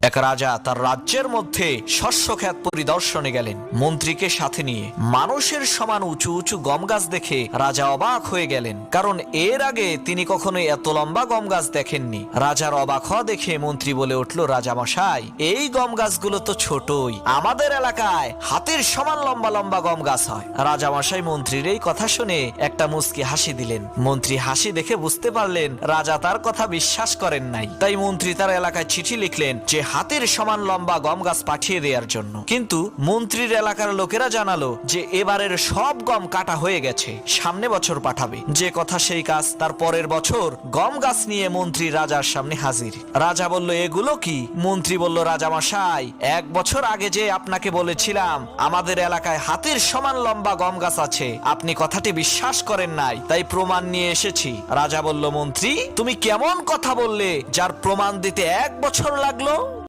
এক রাজা তার রাজ্যের মধ্যে শস্যক্ষেত পরিদর্শনে গেলেন মন্ত্রীকে সাথে নিয়ে। মানুষের সমান উঁচু উঁচু গম গাছ দেখে রাজা অবাক হয়ে গেলেন, কারণ এর আগে তিনি কখনোই এত লম্বা গম গাছ দেখেননি। রাজার অবাক হওয়া দেখে মন্ত্রী বলে উঠল, রাজামশাই, এই গম গাছগুলো তো ছোটই, আমাদের এলাকায় হাতির সমান লম্বা লম্বা গম গাছ হয়। রাজামশাই মন্ত্রীর এই কথা শুনে একটা মুচকি হাসি দিলেন। মন্ত্রী হাসি দেখে বুঝতে পারলেন রাজা তার কথা বিশ্বাস করেন নাই। তাই মন্ত্রী তার এলাকায় চিঠি লিখলেন যে হাতির সমান লম্বা গম গাছ পাঠিয়ে দেওয়ার জন্য। কিন্তু মন্ত্রীর এলাকার লোকেরা জানালো যে এবারের সব গম কাটা হয়ে গেছে, সামনে বছর পাঠাবে। যে কথা সেই কাজ, তার পরের বছর গম গাছ নিয়ে মন্ত্রী রাজার সামনে হাজির। রাজা বলল, এগুলো কি? মন্ত্রী বলল, রাজামশাই, 1 বছর আগে যে আপনাকে বলেছিলাম আমাদের এলাকায় হাতির সমান লম্বা গম গাছ আছে, আপনি কথাটি বিশ্বাস করেন নাই, তাই প্রমাণ নিয়ে এসেছি। রাজা বলল, মন্ত্রী, তুমি কেমন কথা বললে যার প্রমাণ দিতে 1 বছর লাগলো?